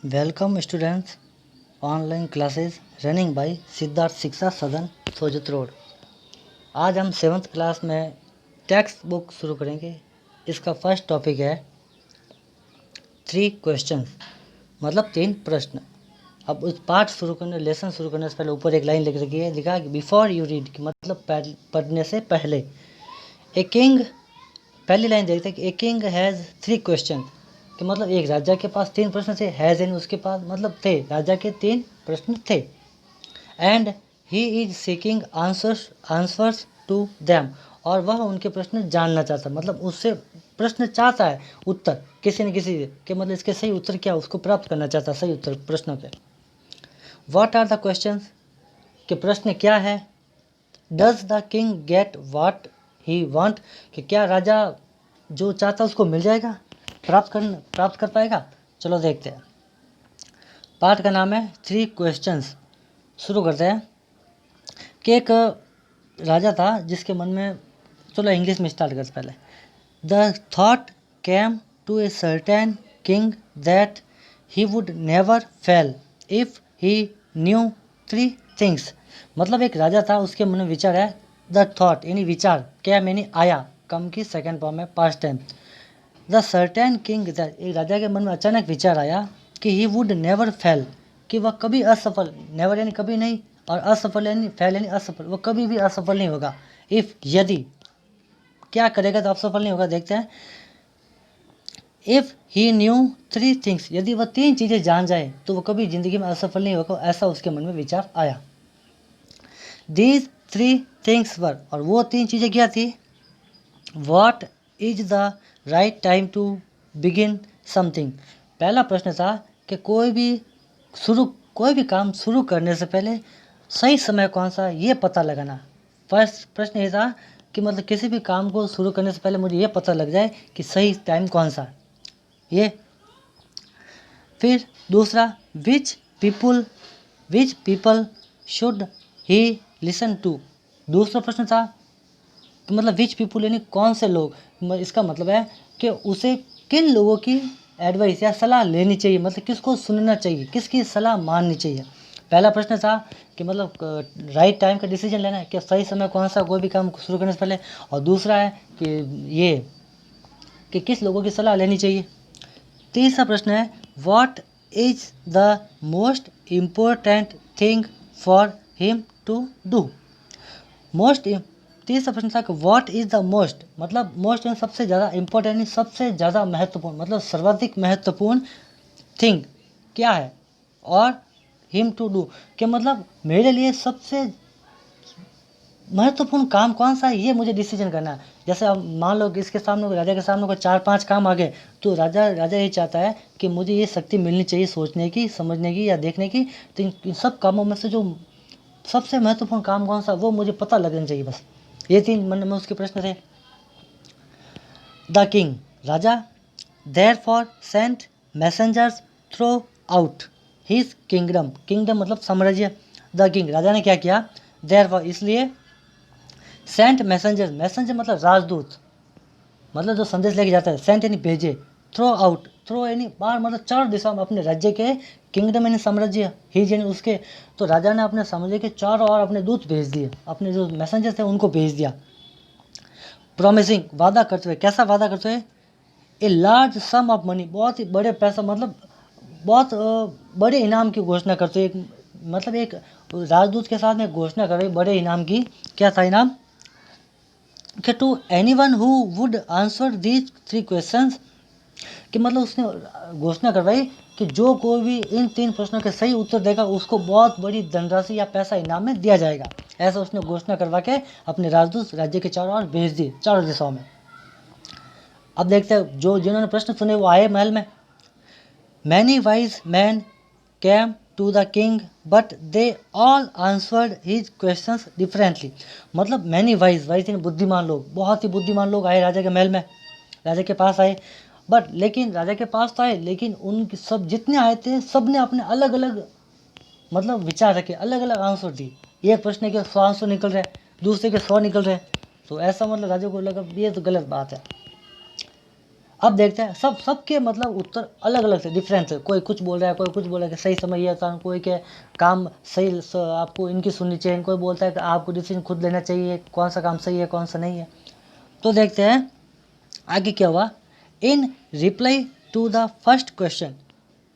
Welcome students, online classes running by Siddharth शिक्षा सदन Sojat road. आज हम 7th क्लास में टेक्स्ट बुक शुरू करेंगे। इसका फर्स्ट टॉपिक है 3 क्वेश्चन, मतलब 3 प्रश्न। अब उस पाठ शुरू करने, लेसन शुरू करने से पहले ऊपर एक लाइन लिख रखी है, लिखा है बिफोर यू रीड, मतलब पढ़ने से पहले। ए किंग, पहली लाइन देखते हैं कि ए किंग हैज़ 3 क्वेश्चन, कि मतलब एक राजा के पास 3 प्रश्न थे। हैज़ यानी उसके पास, मतलब थे, राजा के 3 प्रश्न थे। And he is seeking answers to them, और वह उनके प्रश्न जानना चाहता, मतलब उससे प्रश्न चाहता है उत्तर किसी न किसी के, मतलब इसके सही उत्तर क्या उसको प्राप्त करना चाहता है, सही उत्तर प्रश्नों के। व्हाट आर द क्वेश्चन, के प्रश्न क्या है। Does the king get what he want, कि क्या राजा जो चाहता है उसको मिल जाएगा, प्राप्त कर पाएगा। चलो देखते हैं। पाठ का नाम है 3 क्वेश्चंस। शुरू करते हैं कि एक राजा था जिसके मन में, चलो इंग्लिश में स्टार्ट करते पहले। The thought came to a certain king that he would never fail if he knew 3 things, मतलब एक राजा था, उसके मन में विचार है। द थॉट यानी विचार, कैम यानी आया, कम की सेकेंड फॉर्म है, past time. The certain king that, एक राजा के मन में अचानक विचार आया कि ही वुड नेवर फेल, कि वह कभी असफल, नेवर यानी कभी नहीं, और असफल यानी फेल यानी असफल, वह कभी भी असफल नहीं होगा। इफ, यदि, क्या करेगा तो असफल नहीं होगा। देखते हैं। इफ ही न्यू 3 थिंग्स, यदि वह 3 चीज़ें जान जाए तो वह कभी जिंदगी में असफल नहीं होगा, ऐसा उसके मन में विचार आया। दीज 3 थिंग्स वर, और वो 3 चीज़ें क्या थी। What is the right time to begin something, पहला प्रश्न था कि कोई भी काम शुरू करने से पहले सही समय कौन सा, ये पता लगाना। फर्स्ट प्रश्न ये था कि मतलब किसी भी काम को शुरू करने से पहले मुझे ये पता लग जाए कि सही टाइम कौन सा ये। फिर दूसरा, which people should he listen to, दूसरा प्रश्न था कि मतलब विच पीपल यानी कौन से लोग, इसका मतलब है कि उसे किन लोगों की एडवाइस या सलाह लेनी चाहिए, मतलब किसको सुनना चाहिए, किसकी सलाह माननी चाहिए। पहला प्रश्न था कि मतलब राइट टाइम का डिसीजन लेना है, कि सही समय कौन सा कोई भी काम शुरू करने से पहले। और दूसरा है कि ये कि किस लोगों की सलाह लेनी चाहिए। तीसरा प्रश्न है what is the most important thing for him to do. तीसरा प्रश्न था कि व्हाट इज द मोस्ट, मतलब मोस्ट यानी सबसे ज़्यादा, इम्पोर्टेंट सबसे ज़्यादा महत्वपूर्ण, मतलब सर्वाधिक महत्वपूर्ण थिंग क्या है, और हिम टू डू, कि मतलब मेरे लिए सबसे महत्वपूर्ण काम कौन सा है, ये मुझे डिसीजन करना है। जैसे अब मान लो कि इसके सामने, राजा के सामने को 4-5 काम आ गए, तो राजा ये चाहता है कि मुझे ये शक्ति मिलनी चाहिए सोचने की, समझने की या देखने की। तो इन सब कामों में से जो सबसे महत्वपूर्ण काम कौन सा, वो मुझे पता लगना चाहिए। बस ये 3 मन में उसके प्रश्न थे। द किंग, राजा, therefore sent messengers throughout his kingdom, मतलब साम्राज्य। द किंग, राजा ने क्या किया। देयरफॉर, इसलिए। सेंट मैसेंजर, मतलब राजदूत, मतलब जो संदेश लेके जाता है। सेंट यानी भेजे। थ्रो आउट, थ्रो यानी बाहर, मतलब 4 दिशाओं में अपने राज्य के, किंगडम यानी साम्राज्य, हिज यानी उसके। तो राजा ने अपने साम्राज्य के चारों ओर अपने दूत भेज दिए, अपने जो मैसेंजर थे उनको भेज दिया। प्रॉमिसिंग, वादा करते हुए, कैसा वादा करते हुए। A large some of money, बहुत ही बड़े पैसा, मतलब बहुत बड़े इनाम की घोषणा करते हुए। मतलब एक राजदूत के साथ में घोषणा कर रहे बड़े इनाम की। क्या था इनाम, कि to anyone who would answer these 3 questions, कि मतलब उसने घोषणा करवाई कि जो कोई भी इन 3 प्रश्नों के सही उत्तर देगा उसको बहुत बड़ी धनराशि या पैसा इनाम में दिया जाएगा। ऐसा उसने घोषणा करवा के अपने राजदूत राज्य के चारों ओर भेज दिए, चारों दिशाओं में। अब देखते हैं जो जिन्होंने प्रश्न सुने वो आए महल में। Many wise man came to the king but they all answered his questions differently, मतलब मैनी वाइज यानी बुद्धिमान लोग, बहुत ही बुद्धिमान लोग आए राजा के महल में, राजा के पास आए। बट लेकिन राजा के पास तो आए, लेकिन उनके सब जितने आए थे सब ने अपने अलग अलग मतलब विचार रखे, अलग अलग आंसर दिए। एक प्रश्न के 100 आंसर निकल रहे, दूसरे के 100 निकल रहे। तो ऐसा मतलब राजा को लगा ये तो गलत बात है। अब देखते हैं सबके मतलब उत्तर अलग अलग से डिफरेंस है। कोई कुछ बोल रहा है, कोई कुछ बोल रहा है कि सही समय ये होता है, कोई के काम सही आपको इनकी सुननी चाहिए, कोई बोलता है कि आपको डिसीजन खुद लेना चाहिए कौन सा काम सही है कौन सा नहीं है। तो देखते हैं आगे क्या हुआ। In reply to the first question,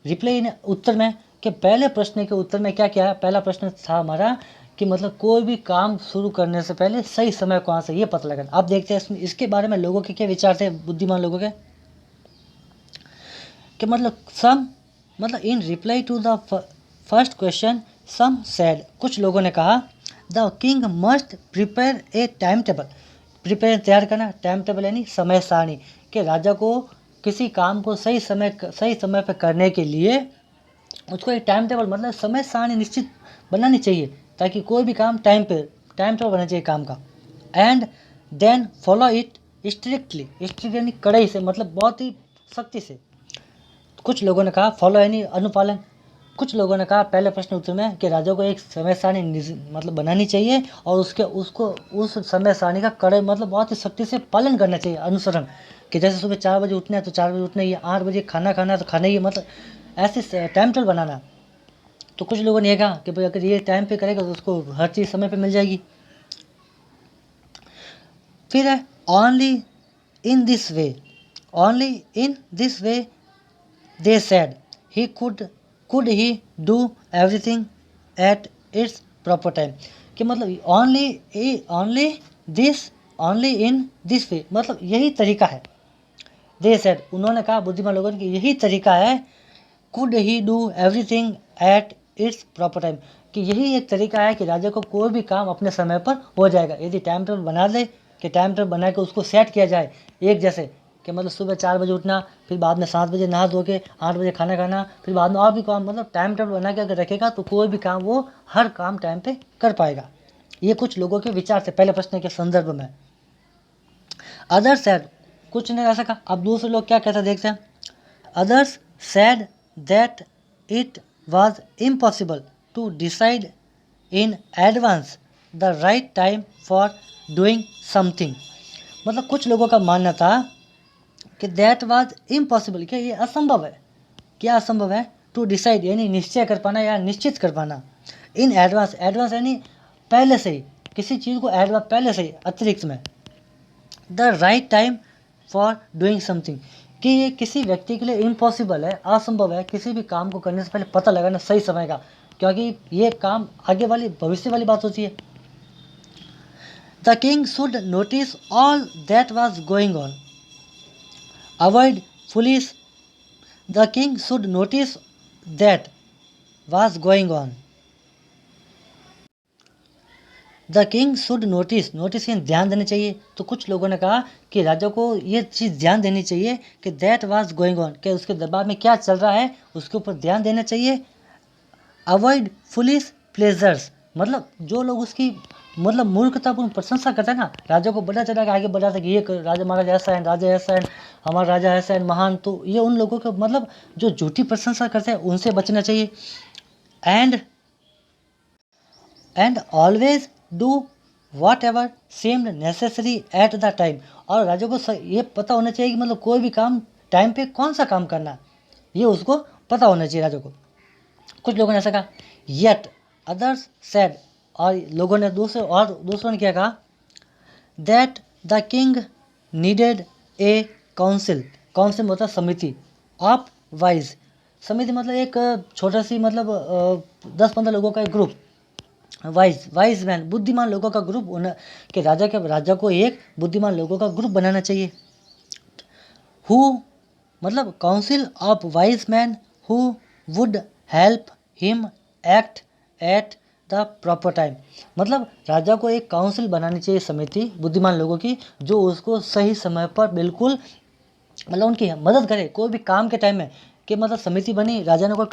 reply in उत्तर में कि पहले प्रश्न के उत्तर में क्या क्या है। पहला प्रश्न था हमारा कि मतलब कोई भी काम शुरू करने से पहले सही समय कौन सा ये पता लगाना। अब देखते हैं इसके बारे में लोगों के क्या विचार थे, बुद्धिमान लोगों के, कि मतलब in reply to the first question some said, कुछ लोगों ने कहा the king must prepare a timetable, prepare तैयार करना, टाइम टेबल यानी समय सारणी, कि राजा को किसी काम को सही समय पर करने के लिए उसको एक टाइम टेबल मतलब समय सारणी निश्चित बनानी चाहिए, ताकि कोई भी काम टाइम टेबल बनना चाहिए काम का। And then follow it strictly, strict यानी कड़ाई से, मतलब बहुत ही सख्ती से। कुछ लोगों ने कहा फॉलो यानी अनुपालन। कुछ लोगों ने कहा पहले प्रश्न उत्तर में कि राजा को एक समय सारणी मतलब बनानी चाहिए और उस समय सारणी का कड़े मतलब बहुत ही सख्ती से पालन करना चाहिए, अनुसरण, कि जैसे सुबह 4 बजे उठना है तो 4 बजे उठना ही है, 8 बजे खाना खाना है तो खाना ही है, मतलब ऐसे टाइम टेबल बनाना। तो कुछ लोगों ने ये कहा कि भाई अगर ये टाइम पे करेगा तो उसको हर चीज़ समय पे मिल जाएगी। फिर है only in this way they said he could he do everything at its proper time, कि मतलब ओनली इन दिस वे मतलब यही तरीका है। दे सेड उन्होंने कहा, बुद्धिमान लोगों ने, कि यही तरीका है, could he do everything at its proper time, कि यही एक तरीका है कि राजा को कोई भी काम अपने समय पर हो जाएगा यदि टाइम टेबल बना दे, कि टाइम टेबल बना के उसको सेट किया जाए एक जैसे, कि मतलब सुबह 4 बजे उठना, फिर बाद में 7 बजे नहा धो के 8 बजे खाना खाना, फिर बाद में और भी काम, मतलब टाइम टेबल बना के अगर रखेगा तो कोई भी काम वो हर काम टाइम पे कर पाएगा। ये कुछ लोगों के विचार थे पहले प्रश्न के संदर्भ में। अदर सैड, कुछ ने ऐसा कहा। अब दूसरे लोग क्या कहते हैं देखते हैं। Others sad that it was impossible to decide in advance the right time for doing something, मतलब कुछ लोगों का मानना था कि that was impossible, कि ये असंभव है। क्या असंभव है? टू डिसाइड यानी निश्चय कर पाना या निश्चित कर पाना, इन एडवांस, एडवांस यानी पहले से ही, किसी चीज़ को एडवांस पहले से ही अतिरिक्त में, the right time for doing something, कि ये किसी व्यक्ति के लिए इम्पॉसिबल है, असंभव है किसी भी काम को करने से पहले पता लगाना सही समय का, क्योंकि ये काम आगे वाली भविष्य वाली बात होती है। The king should notice all that was going on, avoid foolish, the king should notice that was going on, the king should notice, notice यानी ध्यान देना चाहिए। तो कुछ लोगों ने कहा कि राजा को ये चीज़ ध्यान देनी चाहिए कि दैट वाज गोइंग ऑन, कि उसके दरबार में क्या चल रहा है उसके ऊपर ध्यान देना चाहिए। अवॉइड फुलिश प्लेजर्स, मतलब जो लोग उसकी मतलब मूर्खतापूर्ण प्रशंसा करते हैं ना, राजा को बड़ा चढ़ा के आगे बढ़ाता है कि ये राजा महाराजा ऐसा है, राजा ऐसा है, हमारा राजा ऐसा है महान, तो ये उन लोगों को मतलब जो झूठी प्रशंसा करते हैं उनसे बचना चाहिए। And always do what ever सेम्ड necessary at the time, और राजा को ये पता होना चाहिए कि मतलब कोई भी काम टाइम पे कौन सा काम करना, ये उसको पता होना चाहिए राजा को। कुछ लोगों ने ऐसा कहा। येट अदर्स सेड, और लोगों ने दूसरों ने क्या कहा, that the king needed A council, council मतलब समिति, ऑफ वाइज, समिति मतलब एक छोटा सी मतलब 10-15 लोगों का एक ग्रुप, वाइज मैन बुद्धिमान लोगों का ग्रुप कि राजा को एक बुद्धिमान लोगों का ग्रुप बनाना चाहिए। हु मतलब council of wise man who would help him act at the proper time, मतलब राजा को एक काउंसिल बनानी चाहिए, समिति बुद्धिमान लोगों की, जो उसको सही समय पर बिल्कुल मतलब उनकी मदद करे कोई भी काम के टाइम में, कि मतलब समिति बनी, राजा को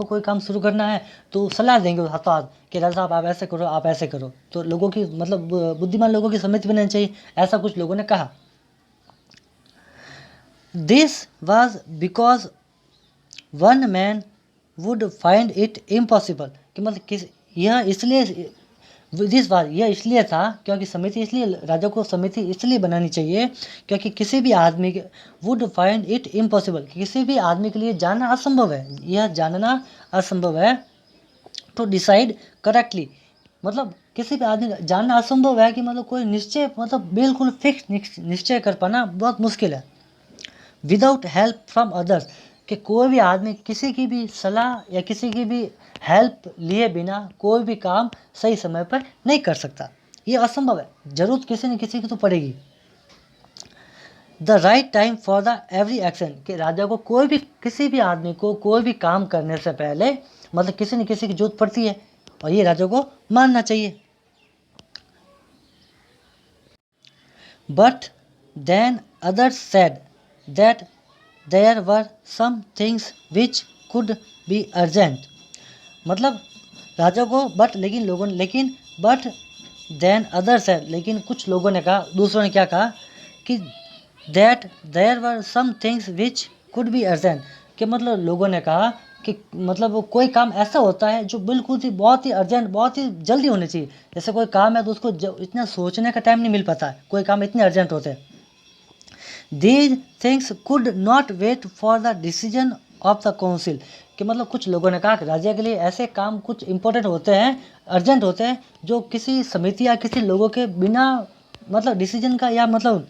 कोई काम शुरू करना है तो सलाह देंगे हाथों हाथ कि राजा साहब आप ऐसे करो, आप ऐसे करो, तो लोगों की मतलब बुद्धिमान लोगों की समिति बनानी चाहिए, ऐसा कुछ लोगों ने कहा। This was because one man would find it impossible, कि मतलब यह इसलिए दिस वाज, यह इसलिए था क्योंकि समिति इसलिए, राजा को समिति इसलिए बनानी चाहिए क्योंकि किसी भी आदमी के वुड फाइंड इट इम्पॉसिबल, किसी भी आदमी के लिए जानना असंभव है, यह जानना असंभव है टू डिसाइड करेक्टली, मतलब किसी भी आदमी जानना असंभव है कि मतलब कोई निश्चय, मतलब बिल्कुल फिक्स निश्चय कर पाना बहुत मुश्किल है। विदाउट हेल्प फ्रॉम अदर्स, कि कोई भी आदमी किसी की भी सलाह या किसी की भी हेल्प लिए बिना कोई भी काम सही समय पर नहीं कर सकता, ये असंभव है, जरूरत किसी न किसी की तो पड़ेगी। The right time for the every action, कि राजा को कोई भी, किसी भी आदमी को कोई भी काम करने से पहले मतलब किसी न किसी की जरूरत पड़ती है और ये राजा को मानना चाहिए। But then others said that there were some things which could be urgent, मतलब राजा को बट देन अदर्स सेड, लेकिन कुछ लोगों ने कहा, दूसरों ने क्या कहा कि that there were some things which could be urgent, कि मतलब लोगों ने कहा कि मतलब वो कोई काम ऐसा होता है जो बिल्कुल ही बहुत ही अर्जेंट, बहुत ही जल्दी होनी चाहिए, जैसे कोई काम है तो उसको इतना सोचने का टाइम नहीं मिल पाता है, कोई काम इतने अर्जेंट होते हैं। These things could not wait for the decision of the council, कि मतलब कुछ लोगों ने कहा कि राजा के लिए ऐसे काम कुछ इंपॉर्टेंट होते हैं, अर्जेंट होते हैं, जो किसी समिति या किसी लोगों के बिना मतलब डिसीजन का या मतलब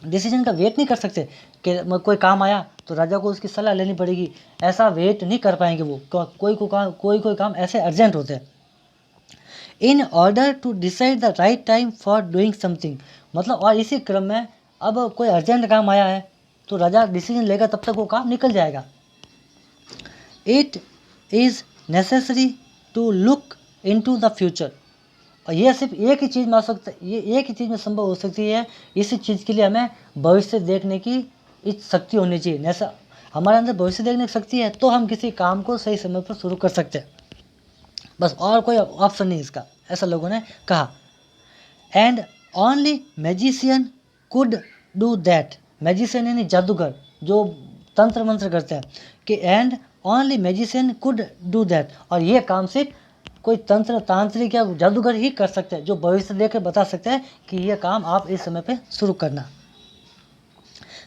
डिसीजन का वेट नहीं कर सकते, कि कोई काम आया तो राजा को उसकी सलाह लेनी पड़ेगी, ऐसा वेट नहीं कर पाएंगे वो, कोई काम ऐसे अर्जेंट होते हैं। In order to decide the right time for doing something, मतलब और इसी क्रम में अब कोई अर्जेंट काम आया है तो राजा डिसीजन लेगा, तब तक वो काम निकल जाएगा। It is necessary to look into the future, और ये सिर्फ एक ही चीज़ में आ सकता, ये एक ही चीज़ में संभव हो सकती है, इसी चीज़ के लिए हमें भविष्य देखने की इस शक्ति होनी चाहिए, ऐसा हमारे अंदर भविष्य देखने की शक्ति है तो हम किसी काम को सही समय पर शुरू कर सकते हैं, बस और कोई ऑप्शन नहीं इसका, ऐसा लोगों ने कहा। And only magician could do that, magician यानी जादूगर जो तंत्र मंत्र करते हैं, कि and only magician could do that, और ये काम सिर्फ कोई तंत्र तांत्रिक या जादूगर ही कर सकते हैं, जो भविष्य देख बता सकते हैं कि यह काम आप इस समय पे शुरू करना।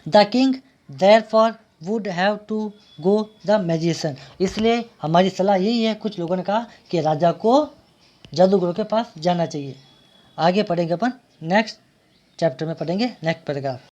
The king therefore would have to go the magician, इसलिए हमारी सलाह यही है, कुछ लोगों ने कहा कि राजा को जादूगरों के पास जाना चाहिए। आगे पढ़ेंगे अपन नेक्स्ट चैप्टर में, पढ़ेंगे नेक्स्ट पैराग्राफ।